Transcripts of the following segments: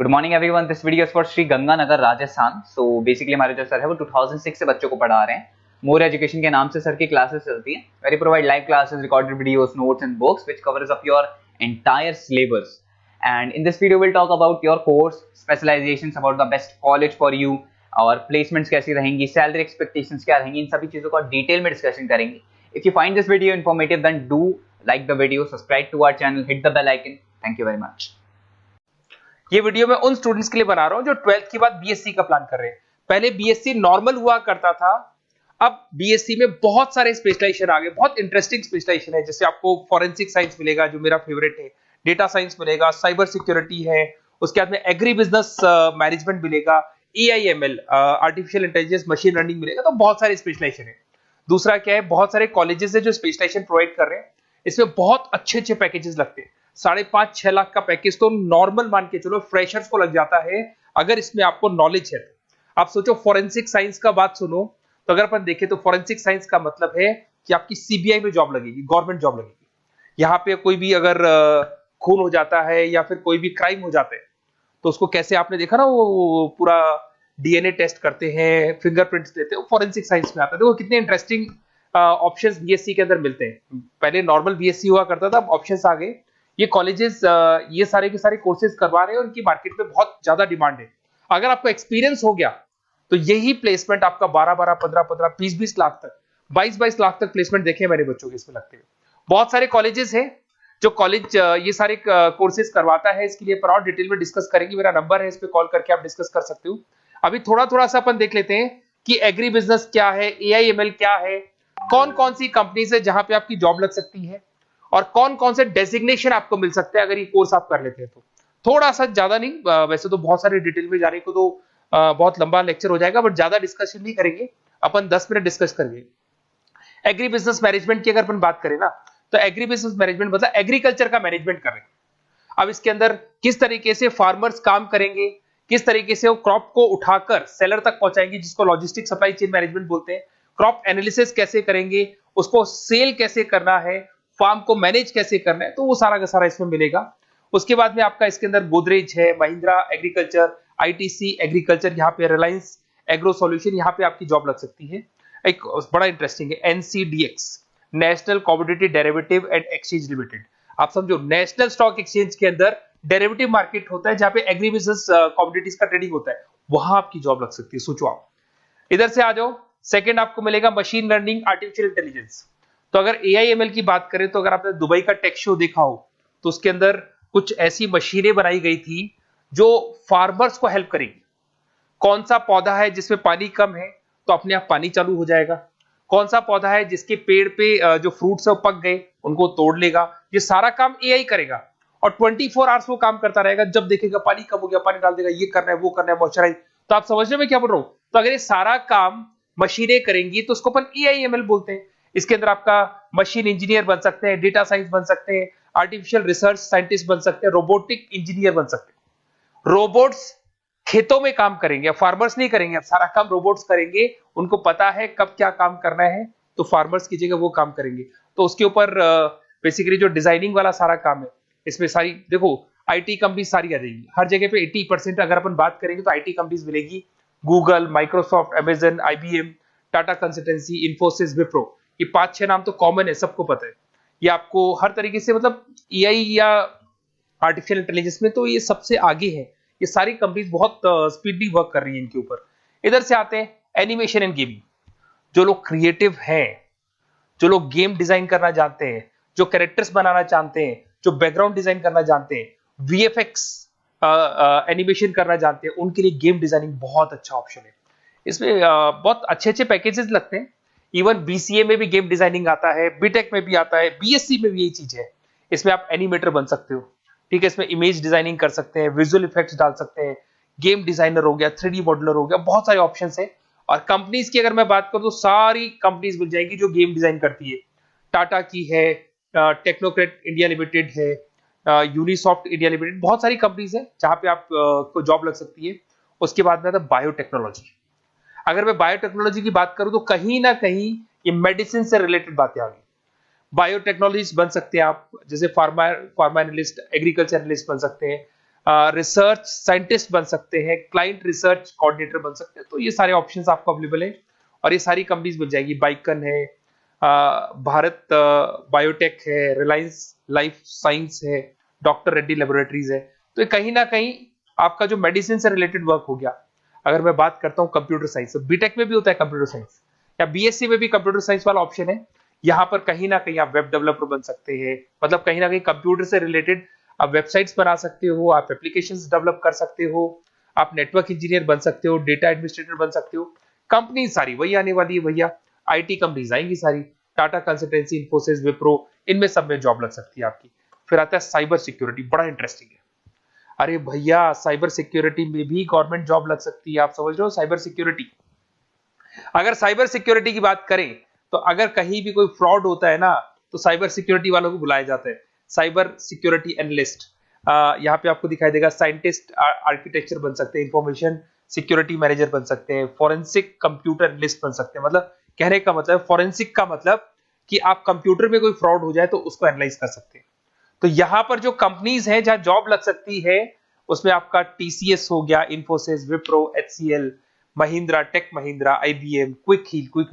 Good morning everyone, this video is for Shri Ganganagar Rajasthan. So basically हमारे जो sir है वो 2006 से बच्चों को पढ़ा रहे हैं। मोर एजुकेशन के नाम से सर की क्लासेस चलती हैं। Very provide live classes, recorded videos, notes and books which covers up your entire syllabus. And in this video will talk about your course specialisations, about the best college for you, और placements कैसी रहेंगी, salary expectations क्या रहेंगी, इन सभी चीजों का detail में discussion करेंगे। If you find this video informative then do like the video, subscribe to our channel, hit the bell icon. Thank you very much. ये वीडियो मैं उन स्टूडेंट्स के लिए बना रहा हूं जो 12th के बाद बीएससी का प्लान कर रहे हैं। पहले बीएससी नॉर्मल हुआ करता था, अब बीएससी में बहुत सारे स्पेशलाइजेशन आ गए, बहुत इंटरेस्टिंग स्पेशलाइजेशन है। जैसे आपको फॉरेंसिक साइंस मिलेगा जो मेरा फेवरेट है, डेटा साइंस मिलेगा, साइबर सिक्योरिटी है, उसके बाद में एग्री बिजनेस मैनेजमेंट मिलेगा, AIML artificial intelligence machine learning मिलेगा। तो बहुत सारे स्पेशलाइजेशन है। दूसरा क्या है, बहुत सारे कॉलेजेस है जो स्पेशलाइजेशन प्रोवाइड कर रहे हैं। इसमें बहुत अच्छे अच्छे पैकेजेस लगते हैं। 5.5-6 लाख का पैकेज तो नॉर्मल मान के चलो फ्रेशर्स को लग जाता है, अगर इसमें आपको नॉलेज है तो। आप सोचो फॉरेंसिक साइंस का बात सुनो, तो अगर अपन देखें तो फॉरेंसिक साइंस का मतलब है कि आपकी सीबीआई में जॉब लगेगी, गवर्नमेंट जॉब लगेगी। यहाँ पे कोई भी अगर खून हो जाता है या फिर कोई भी क्राइम हो जाता है तो उसको कैसे, आपने देखा ना वो पूरा डीएनए टेस्ट करते हैं, फिंगरप्रिंट्स लेते हैं, वो फॉरेंसिक साइंस में आता है। देखो कितने इंटरेस्टिंग ऑप्शंस बीएससी के अंदर मिलते हैं। पहले नॉर्मल बीएससी हुआ करता था, अब ऑप्शंस आ गए। ये कॉलेजेस ये सारे के सारे कोर्सेज करवा रहे हैं और इनकी मार्केट में बहुत ज्यादा डिमांड है। अगर आपको एक्सपीरियंस हो गया तो यही प्लेसमेंट आपका 12-12, 15-15, 20-20 लाख तक, 22-22 लाख तक प्लेसमेंट देखे मैंने बच्चों के इसमें लगते हुए। बहुत सारे कॉलेजेस हैं जो कॉलेज ये सारे कोर्सेज करवाता है। इसके लिए पर और डिटेल में डिस्कस करेंगे। मेरा नंबर है, इस पे कॉल करके आप डिस्कस कर सकते हो। अभी थोड़ा थोड़ा सा अपन देख लेते हैं कि एग्री बिजनेस क्या है, एआईएमएल क्या है, कौन कौन सी कंपनीज है जहां पे आपकी जॉब लग सकती है, और कौन कौन से डेजिग्नेशन आपको मिल सकते हैं अगर ये कोर्स आप कर लेते हैं तो। थोड़ा सा, ज्यादा नहीं, वैसे तो बहुत सारे डिटेल में जाने को तो बहुत लंबा लेक्चर हो जाएगा, बट ज्यादा डिस्कशन नहीं करेंगे अपन, 10 मिनट डिस्कस करेंगे। एग्री बिजनेस मैनेजमेंट की अगर अपन बात करें ना, तो एग्री बिजनेस मैनेजमेंट मतलब एग्रीकल्चर का मैनेजमेंट कर रहे हैं। अब इसके अंदर किस तरीके से फार्मर्स काम करेंगे, किस तरीके से वो क्रॉप को उठाकर सेलर तक पहुंचाएंगे, जिसको लॉजिस्टिक सप्लाई चेन मैनेजमेंट बोलते हैं। क्रॉप एनालिसिस कैसे करेंगे, उसको सेल कैसे करना है, फार्म को मैनेज कैसे करना है, तो वो सारा का सारा इसमें मिलेगा। उसके बाद में आपका इसके अंदर गोदरेज है, महिंद्रा एग्रीकल्चर, आईटीसी एग्रीकल्चर, यहाँ पे रिलायंस एग्रो सॉल्यूशन, यहाँ पे आपकी जॉब लग सकती है। एक बड़ा इंटरेस्टिंग है NCDEX, national commodity derivative and exchange limited. आप समझो, नेशनल स्टॉक एक्सचेंज के अंदर डेरिवेटिव मार्केट होता है जहां पे एग्री बिजनेस कमोडिटीज का ट्रेडिंग होता है, वहां आपकी जॉब लग सकती है। सोचो आप, इधर से आ जाओ। सेकंड आपको मिलेगा मशीन लर्निंग, आर्टिफिशियल इंटेलिजेंस। तो अगर एआईएमएल की बात करें तो अगर आपने दुबई का टेक शो देखा हो तो उसके अंदर कुछ ऐसी मशीनें बनाई गई थी जो फार्मर्स को हेल्प करेंगी। कौन सा पौधा है जिसमें पानी कम है तो अपने आप पानी चालू हो जाएगा, कौन सा पौधा है जिसके पेड़ पे जो फ्रूट्स है वो पक गए, उनको तोड़ लेगा। ये सारा काम एआई करेगा और 24 आवर्स वो काम करता रहेगा। जब देखेगा पानी कम हो गया, पानी डाल देगा, ये करना है वो करना है, मॉइस्चराइज। तो आप समझ रहे हो मैं क्या बोल रहा हूं? तो अगर ये सारा काम मशीनें करेंगी तो उसको अपन एआईएमएल बोलते हैं। इसके अंदर आपका मशीन इंजीनियर बन सकते हैं, डेटा साइंस बन सकते हैं, आर्टिफिशियल रिसर्च साइंटिस्ट बन सकते हैं, रोबोटिक इंजीनियर बन सकते हैं। रोबोट्स खेतों में काम करेंगे, फार्मर्स नहीं करेंगे, अब सारा काम रोबोट्स करेंगे। उनको पता है कब क्या काम करना है, तो फार्मर्स की जगह वो काम करेंगे। तो उसके ऊपर बेसिकली जो डिजाइनिंग वाला सारा काम है, इसमें सारी देखो आईटी कंपनी सारी आ जाएगी। हर जगह पे 80% अगर अपन बात करेंगे तो आईटी कंपनीज मिलेगी। Google, Microsoft, Amazon, IBM, Tata consultancy, Infosys, Wipro, ये 5-6 नाम तो कॉमन है, सबको पता है। ये आपको हर तरीके से, मतलब एआई या आर्टिफिशियल इंटेलिजेंस में तो ये सबसे आगे है। ये सारी कंपनीज बहुत स्पीडली वर्क कर रही है इनके ऊपर। इधर से आते हैं एनिमेशन एंड गेमिंग। जो लोग क्रिएटिव हैं, जो लोग गेम डिजाइन करना जानते हैं, जो कैरेक्टर्स बनाना चाहते हैं, जो बैकग्राउंड डिजाइन करना जानते हैं, वीएफएक्स एनिमेशन करना जानते हैं, उनके लिए गेम डिजाइनिंग बहुत अच्छा ऑप्शन है। इसमें बहुत अच्छे अच्छे पैकेजेस लगते हैं। इवन बीसीए में भी गेम डिजाइनिंग आता है, बीटेक में भी आता है, बीएससी में भी यही चीज है। इसमें आप एनिमेटर बन सकते हो, ठीक है। इसमें इमेज डिजाइनिंग कर सकते हैं, विजुअल इफेक्ट्स डाल सकते हैं, गेम डिजाइनर हो गया, 3D मॉडलर हो गया, बहुत सारे ऑप्शंस हैं। और कंपनीज की अगर मैं बात करूं तो सारी कंपनीज मिल जाएंगी जो गेम डिजाइन करती है। टाटा की है, टेक्नोक्रेट इंडिया लिमिटेड है, यूनिसॉफ्ट इंडिया लिमिटेड, बहुत सारी कंपनीज है जहां पे आप को जॉब लग सकती है। उसके बाद में आता है बायोटेक्नोलॉजी। अगर मैं बायोटेक्नोलॉजी की बात करूं तो कहीं ना कहीं ये मेडिसिन से रिलेटेड बातें आ गई। बायोटेक्नोलॉजिस्ट बन सकते हैं आप, जैसे फार्मा एनालिस्ट, एग्रीकल्चर एनालिस्ट बन सकते हैं, रिसर्च साइंटिस्ट बन सकते हैं, क्लाइंट रिसर्च कोऑर्डिनेटर बन सकते हैं। तो ये सारे ऑप्शंस आपको अवेलेबल है और ये सारी कंपनीज मिल जाएगी। बाइकन है, भारत बायोटेक है, रिलायंस लाइफ साइंस है, डॉक्टर रेड्डी लेबोरेटरीज है। तो ये कहीं ना कहीं आपका जो मेडिसिन से रिलेटेड वर्क हो गया। अगर मैं बात करता हूँ कंप्यूटर साइंस, बीटेक में भी होता है कंप्यूटर साइंस, या बीएससी में भी कंप्यूटर साइंस वाला ऑप्शन है। यहाँ पर कहीं ना कहीं आप वेब डेवलपर बन सकते हैं, मतलब कहीं ना कहीं कंप्यूटर से रिलेटेड आप वेबसाइट्स बना सकते हो, आप एप्लीकेशंस डेवलप कर सकते हो, आप नेटवर्क इंजीनियर बन सकते हो, डेटा एडमिनिस्ट्रेटर बन सकते हो। कंपनी सारी वही आने वाली है भैया, आईटी कंपनीज आएंगी सारी, टाटा कंसल्टेंसी, इन्फोसिस, विप्रो, इनमें सब में जॉब लग सकती है आपकी। फिर आता है साइबर सिक्योरिटी, बड़ा इंटरेस्टिंग है। अरे भैया साइबर सिक्योरिटी में भी गवर्नमेंट जॉब लग सकती है। आप समझ रहे हो साइबर सिक्योरिटी? अगर साइबर सिक्योरिटी की बात करें तो अगर कहीं भी कोई फ्रॉड होता है ना, तो साइबर सिक्योरिटी वालों को बुलाया जाता है साइबर सिक्योरिटी एनालिस्ट। यहाँ पे आपको दिखाई देगा साइंटिस्ट, आर्किटेक्चर बन सकते हैं, इंफॉर्मेशन सिक्योरिटी मैनेजर बन सकते हैं, फॉरेंसिक कंप्यूटर एनालिस्ट बन सकते हैं। मतलब कहने का मतलब, फॉरेंसिक का मतलब कि आप कंप्यूटर में कोई फ्रॉड हो जाए तो उसको एनालाइज कर सकते हैं। तो यहां पर जो कंपनीज हैं जहां जॉब लग सकती है, उसमें आपका टीसीएस हो गया, Infosys, Wipro, HCL, Mahindra, tech Mahindra, IBM, Quick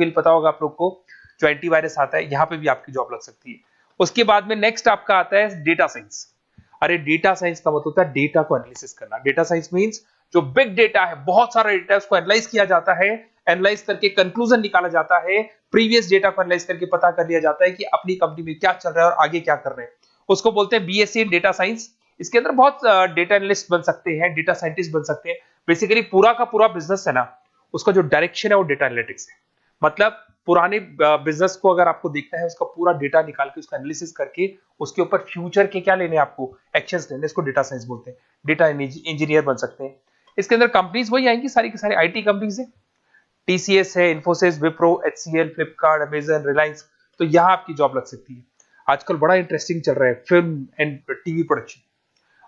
Heal पता होगा आप लोग को, जो एंटीवायरस आता है, यहां पे भी आपकी जॉब लग सकती है। उसके बाद में नेक्स्ट आपका आता है डेटा साइंस। अरे डेटा साइंस का मतलब होता है डेटा को एनालिसिस करना। डेटा साइंस मींस जो बिग डेटा है, बहुत सारा डेटा है, उसको एनालाइज किया जाता है, एनालाइज करके कंक्लूजन निकाला जाता है, प्रीवियस डेटा को एनालाइज करके पता कर लिया जाता है कि अपनी कंपनी में क्या चल रहा है और आगे क्या कर रहे हैं। उसको बोलते हैं बीएससी इन डेटा साइंस। इसके अंदर बहुत डेटा एनालिस्ट बन सकते हैं, डेटा साइंटिस्ट बन सकते हैं। बेसिकली पूरा का पूरा बिजनेस है ना, उसका जो डायरेक्शन है वो डेटा एनालिटिक्स है। मतलब पुराने बिजनेस को अगर आपको देखना है, उसका पूरा डेटा निकाल के उसका एनालिसिस करके उसके ऊपर फ्यूचर के क्या लेने, आपको एक्शंस लेने, इसको डेटा साइंस बोलते हैं। डेटा इंजीनियर बन सकते हैं। इसके अंदर कंपनीज वही आएंगी, सारी की सारी आईटी कंपनीज है, टीसीएस है, इन्फोसिस, विप्रो, एचसीएल, फ्लिपकार्ट, अमेजन, रिलायंस। तो यहां आपकी जॉब लग सकती है। आजकल बड़ा इंटरेस्टिंग चल रहा है फिल्म एंड टीवी प्रोडक्शन।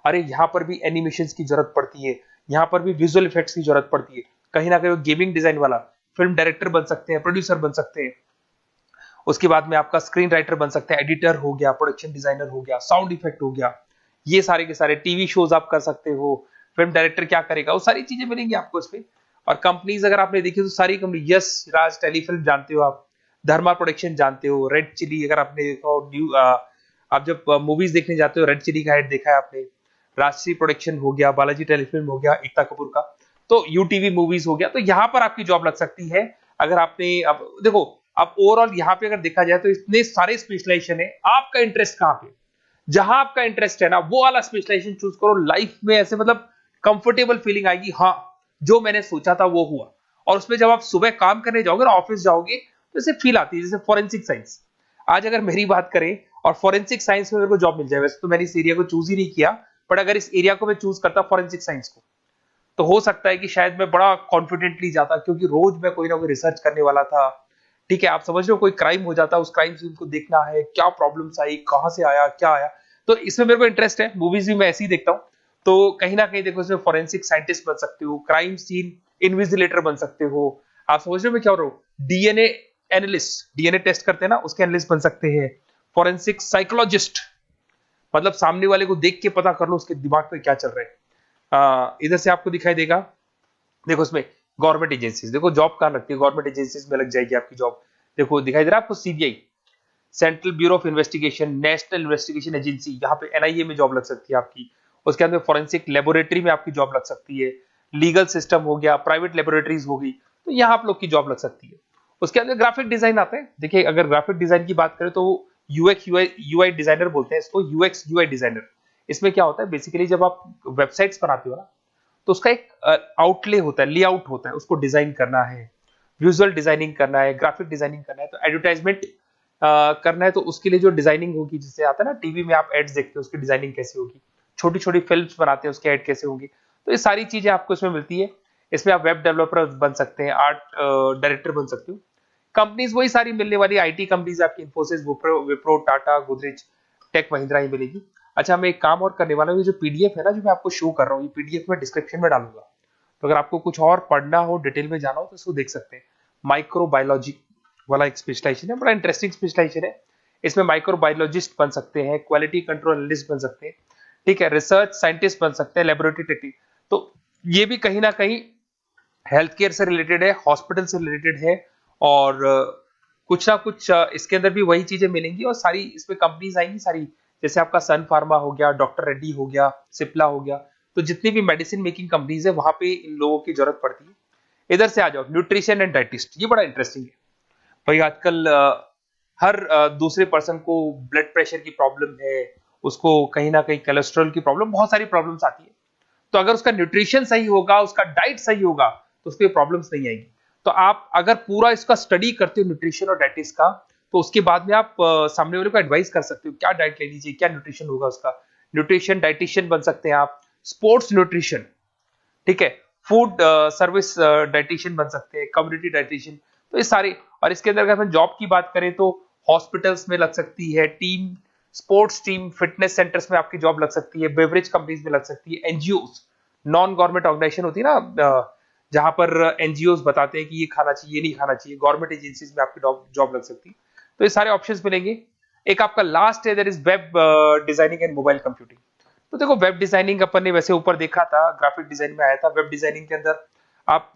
अरे यहाँ पर भी एनिमेशन की जरूरत पड़ती है, यहाँ पर भी विजुअल इफेक्ट्स की जरूरत पड़ती है। कहीं ना कहीं गेमिंग डिजाइन वाला फिल्म डायरेक्टर बन सकते हैं, प्रोड्यूसर बन सकते हैं। उसके बाद में आपका स्क्रीन राइटर बन सकते हैं, एडिटर हो गया, प्रोडक्शन डिजाइनर हो गया, साउंड इफेक्ट हो गया। ये सारे के सारे टीवी शोज आप कर सकते हो। फिल्म डायरेक्टर क्या करेगा, वो सारी चीजें मिलेंगी आपको इसमें। और कंपनीज अगर आपने देखी तो सारी कंपनी, यस राज टेलीफिल्म जानते हो आप, धर्मा प्रोडक्शन जानते हो, रेड चिली अगर आपने देखा हो, न्यू आप जब मूवीज देखने जाते हो, रेड चिली का हेड देखा है आपने, राजश्री प्रोडक्शन हो गया, बालाजी टेलीफिल्म हो गया, एकता कपूर का, तो यूटीवी मूवीज हो गया। तो यहाँ पर आपकी जॉब लग सकती है। अगर आपने, अब देखो, अब ओवरऑल यहाँ पे अगर देखा जाए तो इतने सारे स्पेशलाइजेशन है, आपका इंटरेस्ट कहाँ पे, जहां आपका इंटरेस्ट है ना, वो वाला स्पेशलाइजेशन चूज करो। लाइफ में ऐसे मतलब कंफर्टेबल फीलिंग आएगी, हाँ जो मैंने सोचा था वो हुआ। और उसमें जब आप सुबह काम करने जाओगे ना, ऑफिस जाओगे, तो ऐसे फील आती है जैसे फॉरेंसिक साइंस। आज अगर मेरी बात करें और फॉरेंसिक साइंस में मेरे को जॉब मिल जाए, वैसे तो मैंने इस एरिया को चूज ही नहीं किया, बट अगर इस एरिया को मैं चूज करता फॉरेंसिक साइंस को, तो हो सकता है कि शायद मैं बड़ा कॉन्फिडेंटली जाता, क्योंकि रोज मैं कोई ना कोई रिसर्च करने वाला था। ठीक है, आप समझ रहे हो, कोई क्राइम हो जाता, उस क्राइम से उनको देखना है, क्या प्रॉब्लम्स आई, कहां से आया, क्या आया। तो इसमें मेरे को इंटरेस्ट है, मूवीज भी मैं ऐसे ही देखता हूँ। तो कहीं ना कहीं देखो, इसमें फॉरेंसिक साइंटिस्ट बन सकते हो, क्राइम सीन इन्विजिलेटर बन सकते हो। आप समझ रहे हो मैं क्या हो रहा हूँ, डीएनए एनालिस्ट, डीएनए टेस्ट करते हैं ना, उसके एनालिस्ट बन सकते हैं। फॉरेंसिक साइकोलॉजिस्ट, मतलब सामने वाले को देख के पता कर लो उसके दिमाग में क्या चल रहा है। इधर से आपको दिखाई देगा, देखो इसमें गवर्नमेंट एजेंसीज, देखो जॉब कहां लगती है, गवर्नमेंट एजेंसीज में लग जाएगी आपकी जॉब। देखो दिखाई दे रहा है आपको, CBI, central bureau of investigation, national investigation agency, यहाँ पे एनआईए में जॉब लग सकती है आपकी। उसके अंदर फॉरेंसिक लेबोरेटरी में आपकी जॉब लग सकती है। लीगल सिस्टम हो गया, प्राइवेट लेबोरेटरीज हो गई, तो यहाँ आप लोग की जॉब लग सकती है। उसके अंदर ग्राफिक डिजाइन आते हैं। देखिए अगर ग्राफिक डिजाइन की बात करें तो यूएक्स यूआई डिजाइनर बोलते हैं इसको, यूएक्स यूआई डिजाइनर। इसमें क्या होता है, बेसिकली जब आप वेबसाइट्स बनाते हो ना, तो उसका एक आउटले होता है, लेआउट होता है, उसको डिजाइन करना है, विजुअल डिजाइनिंग करना है, ग्राफिक डिजाइनिंग करना है, तो एडवर्टाइजमेंट करना है, तो उसके लिए जो डिजाइनिंग होगी, जिससे आता है ना टीवी में आप एड्स देखते हो, उसकी डिजाइनिंग कैसे होगी, छोटी छोटी फिल्म्स बनाते हैं उसके एड कैसे होंगी, तो ये सारी चीजें आपको इसमें मिलती है। इसमें आप वेब डेवलपर बन सकते हैं, आर्ट डायरेक्टर बन सकते हो। कंपनीज वही सारी मिलने वाली आईटी कंपनीज आपकी, इन्फोसिस, विप्रो, टाटा, गोदरेज, टेक महिंद्रा ही मिलेगी। अच्छा, मैं एक काम और करने वाला हूँ, जो पीडीएफ है ना जो मैं आपको शो कर रहा हूँ, ये पीडीएफ में डिस्क्रिप्शन में डालूंगा, तो अगर आपको कुछ और पढ़ना हो, डिटेल में जाना हो, तो इसको देख सकते हैं। माइक्रोबायोलॉजी वाला एक स्पेशलाइजेशन है, बड़ा इंटरेस्टिंग स्पेशलाइजेशन है। इसमें माइक्रोबायोलॉजिस्ट बन सकते हैं, क्वालिटी कंट्रोल एनालिस्ट बन सकते हैं, ठीक है, रिसर्च साइंटिस्ट बन सकते हैं, लेबोरेटरी टेक्निक, तो ये भी कहीं ना कहीं हेल्थ केयर से रिलेटेड है, हॉस्पिटल से रिलेटेड है, और कुछ ना कुछ इसके अंदर भी वही चीजें मिलेंगी, और सारी इसमें कंपनीज आएंगी सारी, जैसे आपका सन फार्मा हो गया, डॉक्टर रेड्डी हो गया, सिप्ला हो गया, तो जितनी भी मेडिसिन मेकिंग कंपनीज है वहां पे इन लोगों की जरूरत पड़ती है। इधर से आ जाओ, न्यूट्रिशन एंड डाइटिस्ट, ये बड़ा इंटरेस्टिंग है भाई। आजकल हर दूसरे पर्सन को ब्लड प्रेशर की प्रॉब्लम है, उसको कहीं ना कहीं कोलेस्ट्रॉल की प्रॉब्लम, बहुत सारी प्रॉब्लम्स आती है। तो अगर उसका न्यूट्रिशन सही होगा, उसका डाइट सही होगा, तो उसको ये प्रॉब्लम्स नहीं आएगी। तो आप अगर पूरा इसका स्टडी करते हो न्यूट्रिशन और डाइटिस का, तो उसके बाद में आप सामने वाले को एडवाइस कर सकते हो क्या डाइट लेनी चाहिए, क्या न्यूट्रिशन होगा उसका। न्यूट्रिशन डाइटिशियन बन सकते हैं आप, स्पोर्ट्स न्यूट्रिशन, ठीक है, फूड सर्विस डाइटिशियन बन सकते हैं, कम्युनिटी डाइटिशियन, तो ये सारे। और इसके अंदर अगर हम जॉब की बात करें तो हॉस्पिटल्स में लग सकती है, team sports team fitness centres में आपकी जॉब लग सकती है, बेवरेज कंपनीज में लग सकती है, एनजीओस नॉन गवर्नमेंट ऑर्गेनाइजेशन होती है ना, जहां पर एनजीओस बताते हैं कि ये खाना चाहिए, ये नहीं खाना चाहिए, गवर्नमेंट एजेंसीज में आपकी जॉब लग सकती है। तो ये सारे ऑप्शंस मिलेंगे। एक आपका लास्ट है, that is web designing and mobile computing. तो देखो, वेब डिजाइनिंग अपन ने वैसे ऊपर देखा था, ग्राफिक डिजाइन में आया था। वेब डिजाइनिंग के अंदर आप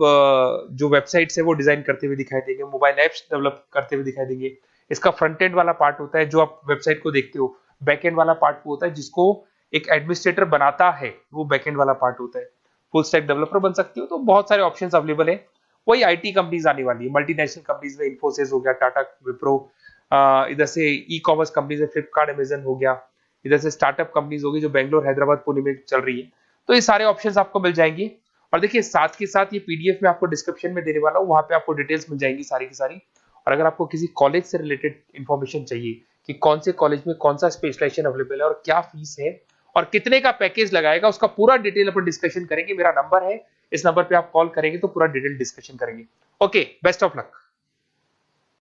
जो वेबसाइट्स है वो डिजाइन करते हुए दिखाई देंगे, मोबाइल एप्स डेवलप करते हुए दिखाई देंगे। इसका फ्रंट एंड वाला पार्ट होता है जो आप वेबसाइट को देखते हो, बैक एंड वाला पार्ट वो होता है जिसको एक एडमिनिस्ट्रेटर बनाता है, वो बैक एंड वाला पार्ट होता है। फुल स्टैक डेवलपर बन सकते हो। तो बहुत सारे ऑप्शंस अवेलेबल है। वही आईटी कंपनीज आने वाली है, मल्टीनेशनल कंपनीज में इन्फोसिस हो गया, टाटा, विप्रो, इधर से ई कॉमर्स कंपनीज में फ्लिपकार्ट, अमेजन हो गया, इधर से स्टार्टअप कंपनीज होगी जो बेंगलोर, हैदराबाद, पुणे में चल रही है। तो ये सारे ऑप्शंस आपको मिल जाएंगे। और देखिए, साथ के साथ ये पीडीएफ में आपको डिस्क्रिप्शन में देने वाला हूँ, वहां पे आपको डिटेल्स मिल जाएंगी सारी की सारी। और अगर आपको किसी कॉलेज से रिलेटेड इंफॉर्मेशन चाहिए कि कौन से कॉलेज में कौन सा स्पेशलाइजेशन अवेलेबल है और क्या फीस है और कितने का पैकेज लगाएगा, उसका पूरा डिटेल अपन डिस्कशन करेंगे। मेरा नंबर है, इस नंबर पे आप कॉल करेंगे तो पूरा डिटेल डिस्कशन करेंगे। Okay, best of luck.